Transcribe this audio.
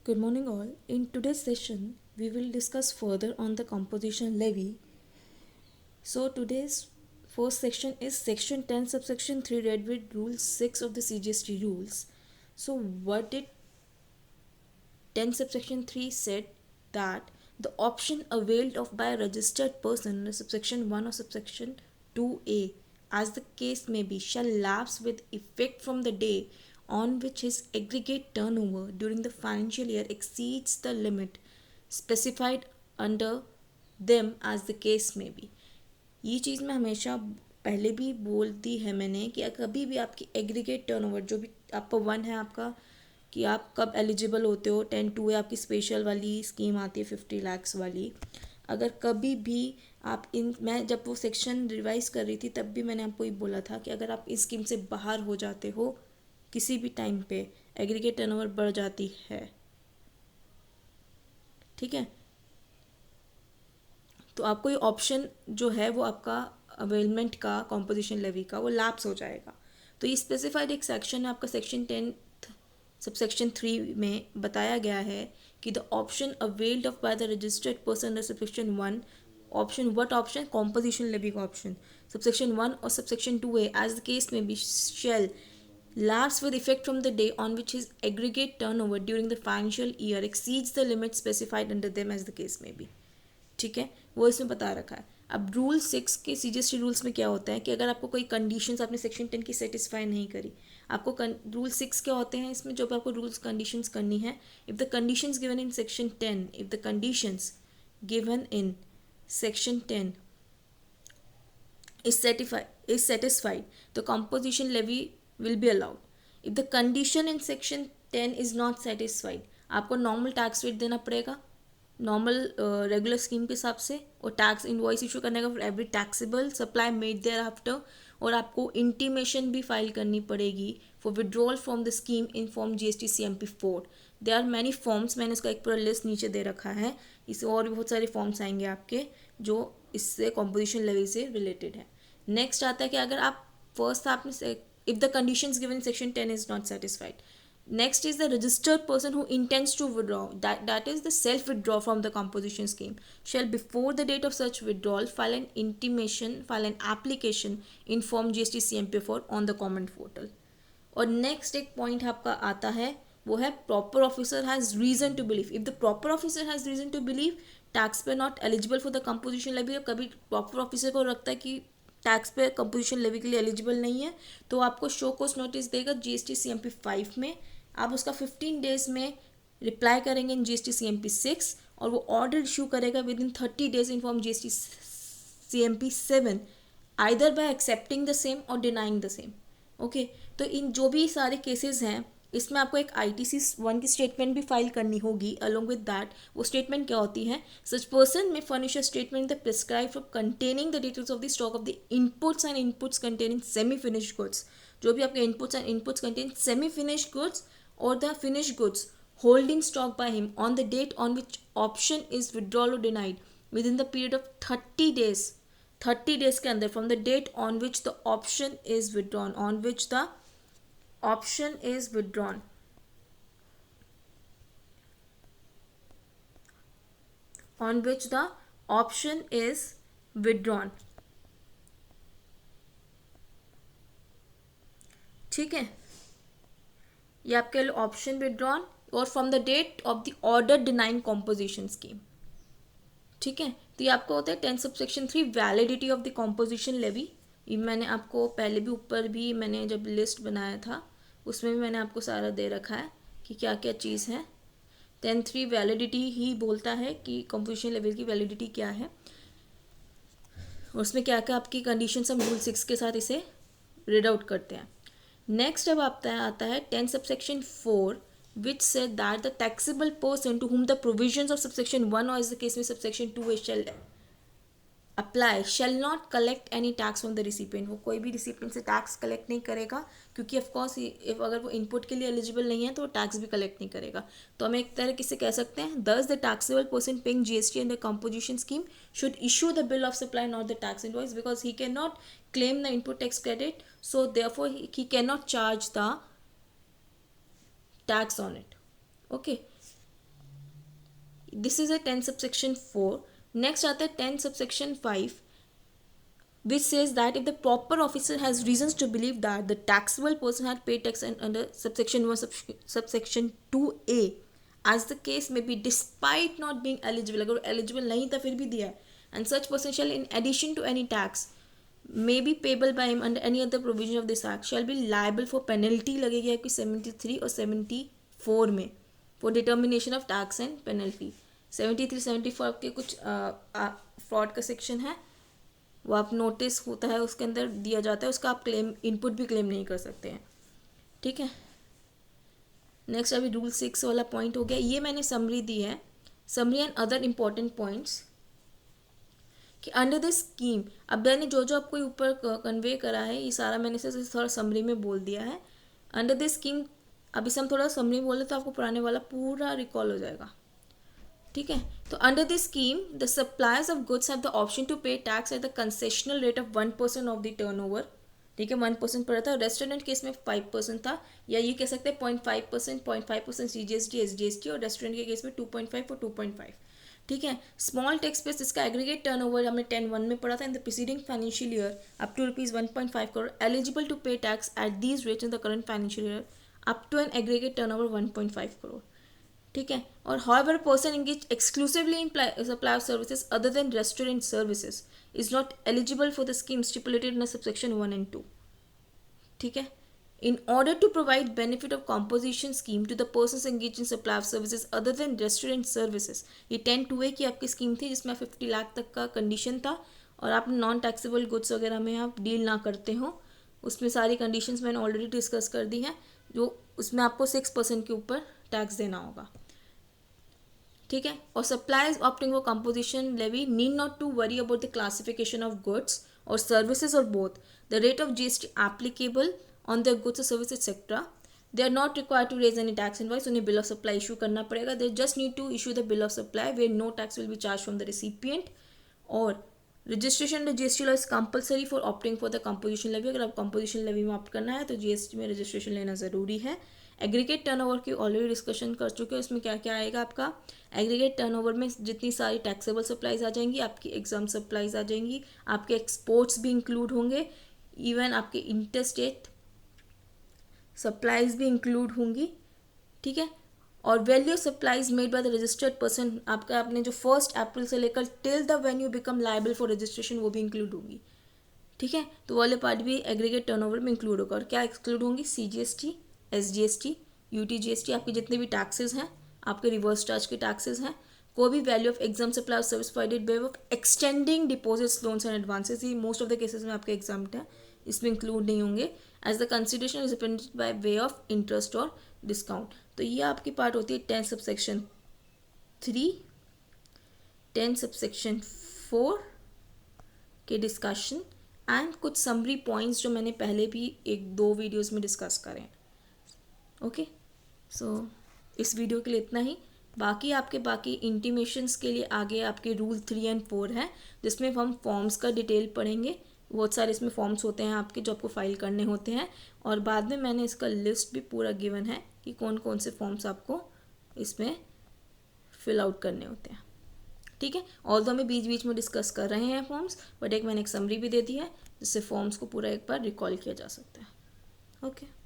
Good morning, all. In today's session, we will discuss further on the composition levy. So, today's first section is section 10, subsection 3, read with rule 6 of the CGST rules. So, what did 10 subsection 3 said? That the option availed of by a registered person under subsection 1 or subsection 2a, as the case may be, shall lapse with effect from the day on which his aggregate turnover during the financial year exceeds the limit specified under them as the case may be. ये चीज़ मैं हमेशा पहले भी बोल दी है मैंने कि कभी भी आपकी एग्रीगेट टर्नओवर जो भी आपका वन है आपका कि आप कब एलिजिबल होते हो 10(2) है आपकी स्पेशल वाली स्कीम आती है 50 लाख्स वाली. अगर कभी भी आप मैं जब वो सेक्शन रिवाइज कर रही थी तब भी मैंने आपको ये बोला था कि अगर आप इस स्कीम से बाहर हो जाते हो किसी भी टाइम पे एग्रीगेट टर्नओवर बढ़ जाती है. ठीक है, तो आपको ये ऑप्शन जो है वो आपका अवेलमेंट का कॉम्पोजिशन लेवी का वो लैप्स हो जाएगा. तो ये स्पेसिफाइड एक सेक्शन है आपका सेक्शन 10 सबसेक्शन 3 में बताया गया है कि the option availed of by the registered person under subsection 1 option what option composition levy का ऑप्शन सबसेक्शन 1 और subsection 2a as the case may be shall lapse with effect from the day on which his aggregate turnover during the financial year exceeds the limit specified under them as the case may be. ठीक है, वो इसमें बता रखा है. अब rule 6 के CGST rules में क्या होता है कि अगर आपको कोई कंडीशंस आपने सेक्शन 10 की सेटिस्फाई नहीं करी, आपको रूल 6 क्या होते हैं इसमें जो भी आपको रूल्स कंडीशंस करनी है. If the conditions given in section 10 if the conditions given in section 10 is satisfied, the composition levy will be allowed. If the condition in section 10 is not satisfied, आपको नॉर्मल टैक्स रेट देना पड़ेगा normal regular scheme के हिसाब से और tax invoice issue करने का for every taxable supply made thereafter. और आपको इंटीमेशन भी फाइल करनी पड़ेगी for withdrawal from the scheme in form GST CMP 4. There are many forms, मैंने उसका एक पूरा लिस्ट नीचे दे रखा है. इससे और भी बहुत सारे फॉर्म्स आएंगे आपके जो इससे कॉम्पोजिशन लेवल से रिलेटेड है. नेक्स्ट आता है कि अगर आप फर्स्ट आपने if the conditions given in section 10 is not satisfied. Next is the registered person who intends to withdraw, that is the self withdraw from the composition scheme, shall before the date of such withdrawal file an application in form GST CMP 4 on the common portal. और next एक point आपका आता है वो है proper officer has reason to believe. If the proper officer has reason to believe tax pay not eligible for the composition levy. कभी proper officer को लगता है कि टैक्स पे कंपोजिशन लेवी के लिए एलिजिबल नहीं है तो आपको शो कोस नोटिस देगा GST CMP 5 में. आप उसका 15 डेज में रिप्लाई करेंगे इन GST CMP 6 और वो ऑर्डर इशू करेगा with in 30 days in form GST CMP 7 either bye accepting the same और डिनाइंग द सेम. ओके, तो इन जो भी सारे केसेस हैं इसमें आपको एक ITC 1 की स्टेटमेंट भी फाइल करनी होगी. अलोंग विद दैट वो स्टेटमेंट क्या होती है, सच पर्सन में furnish a statement the prescribe for containing the details of the stock of the inputs and inputs containing semi finished goods. जो भी आपके inputs and inputs contain semi finished goods or the finished goods held in stock by him on the date on which option is withdrawal or denied within the period of 30 days. 30 days के अंदर from the date on which the option is withdrawn, on which the option is withdrawn. On which the option is withdrawn. ठीक है, ये आपके लिए option withdrawn और from the date of the order denying composition scheme. ठीक है, तो ये आपको होता है 10 subsection 3 validity of the composition levy. ये मैंने आपको पहले भी ऊपर भी मैंने जब लिस्ट बनाया था उसमें भी मैंने आपको सारा दे रखा है कि क्या क्या चीज़ है. 10(3) वैलिडिटी ही बोलता है कि कॉम्पोजिशन लेवल की वैलिडिटी क्या है और उसमें क्या क्या आपकी कंडीशन हम रूल 6 के साथ इसे रीड आउट करते हैं. नेक्स्ट अब आता है 10 subsection 4 which said that the taxable person to whom the provisions of subsection 1 or as the case में subsection 2 shall apply shall not collect any tax from the recipient. वो कोई भी recipient से टैक्स कलेक्ट नहीं करेगा क्योंकि of course अगर वो इनपुट के लिए एलिजिबल नहीं है तो वो टैक्स भी कलेक्ट नहीं करेगा. तो हम एक तरह किसे कह सकते हैं दस the taxable person paying GST in the composition scheme should issue the bill of supply not the tax invoice because he can not claim the input tax credit, so therefore he cannot charge the tax on it. Okay, this is a 10 subsection 4. Next आता है 10 subsection 5, which says that if the proper officer has reasons to believe that the taxable person had paid tax under subsection 1 subsection 2a, as the case may be, despite not being eligible, अगर eligible नहीं था फिर भी दिया है, and such person shall, in addition to any tax may be payable by him under any other provision of this act, shall be liable for penalty, लगेगी आपकी 73 और 74 में, for determination of tax and penalty. 73 74 आपके कुछ fraud का section है, वो आप नोटिस होता है उसके अंदर दिया जाता है, उसका आप क्लेम इनपुट भी क्लेम नहीं कर सकते हैं. ठीक है. नेक्स्ट अभी रूल 6 वाला पॉइंट हो गया. ये मैंने समरी दी है, summary and other important points, कि अंडर दिस स्कीम, अब मैंने जो जो आपको ऊपर कन्वे करा है ये सारा मैंने से थोड़ा समरी में बोल दिया है. अंडर दिस स्कीम, अभी से हम थोड़ा समरी बोले तो आपको पुराने वाला पूरा रिकॉल हो जाएगा. ठीक है. तो under this scheme the suppliers of goods have the option to pay tax at the concessional rate of 1% of the turnover. ठीक है, 1% पड़ा था. रेस्टोरेंट केस में 5% था, या ये कह सकते हैं 0.5%, 0.5% CGST SGST, और रेस्टोरेंट के केस में 2.5 और 2.5. ठीक है. स्मॉल टैक्स पेस, इसका एग्रीगेट टर्नओवर हमने 10(1) में पढ़ा था. In the preceding financial year up to ₹1.5 crore eligible to pay tax at these rates in the current financial year up to an aggregate turnover 1.5 crore. ठीक है. और however a person engaged exclusively in supply of services other than restaurant services is not eligible for the scheme stipulated in subsection 1 and 2. ठीक है. In order to provide benefit of composition scheme to the persons engaged in supply of services other than restaurant services, ये 10(2)(a) की आपकी scheme थी जिसमें 50 लाख तक का condition था, और आप नॉन टैक्सेबल गुड्स वगैरह में आप डील ना करते हो. उसमें सारी कंडीशंस मैंने ऑलरेडी डिस्कस कर दी हैं, जो उसमें आपको 6% के ऊपर टैक्स देना होगा. ठीक है. और suppliers opting for composition levy need not to worry about the classification of goods और सर्विसेज और both the rate of GST applicable on the goods और service etcetera. They are not required to raise any tax invoice. उन्हें bill of supply issue करना पड़ेगा. They just need to issue the bill of supply where no tax will be charge from the recipient. और registration the GST law is compulsory for opting for the composition levy. अगर आप composition levy में opt करना है तो GST में registration लेना ज़रूरी है. एग्रीगेट टर्नओवर की ऑलरेडी डिस्कशन कर चुके हैं. इसमें क्या क्या आएगा आपका एग्रीगेट टर्नओवर में, जितनी सारी टैक्सेबल सप्लाईज आ जाएंगी, आपकी एग्जाम सप्लाईज आ जाएंगी, आपके एक्सपोर्ट्स भी इंक्लूड होंगे, इवन आपके इंटरस्टेट सप्लाईज भी इंक्लूड होंगी. ठीक है. और value supplies made by the registered person, आपका आपने जो 1 अप्रैल से लेकर till the when you become liable for registration, वो भी इंक्लूड होगी. ठीक है. तो वाले पार्ट भी एग्रीगेट टर्नओवर में इंक्लूड होगा. और क्या एक्सक्लूड होंगी? CGST SGST UTGST, आपके जितने भी टैक्सेस हैं, आपके रिवर्स चार्ज के टैक्सेस हैं. कोई भी value of exempt supply service provided by of extending deposits loans and advances, ही मोस्ट ऑफ द केसेस में आपके एग्जाम है, इसमें इंक्लूड नहीं होंगे. As the consideration is represented by way of interest और डिस्काउंट. तो ये आपकी पार्ट होती है 10 सबसेक्शन 3, 10 सबसेक्शन 4 के डिस्कशन एंड कुछ समरी पॉइंट्स जो मैंने पहले भी 1-2 वीडियोज़ में डिस्कस करें. ओके. सो इस वीडियो के लिए इतना ही. बाकी इंटीमेशंस के लिए आगे आपके रूल 3 और 4 हैं, जिसमें हम फॉर्म्स का डिटेल पढ़ेंगे. बहुत सारे इसमें फॉर्म्स होते हैं आपके जो आपको फाइल करने होते हैं, और बाद में मैंने इसका लिस्ट भी पूरा गिवन है कि कौन कौन से फॉर्म्स आपको इसमें फिल आउट करने होते हैं. ठीक है. ऑल्दो हमें बीच बीच में डिस्कस कर रहे हैं फॉर्म्स, बट मैंने एक समरी भी दे दी है जिससे फॉर्म्स को पूरा एक बार रिकॉल किया जा सकता है. ओके.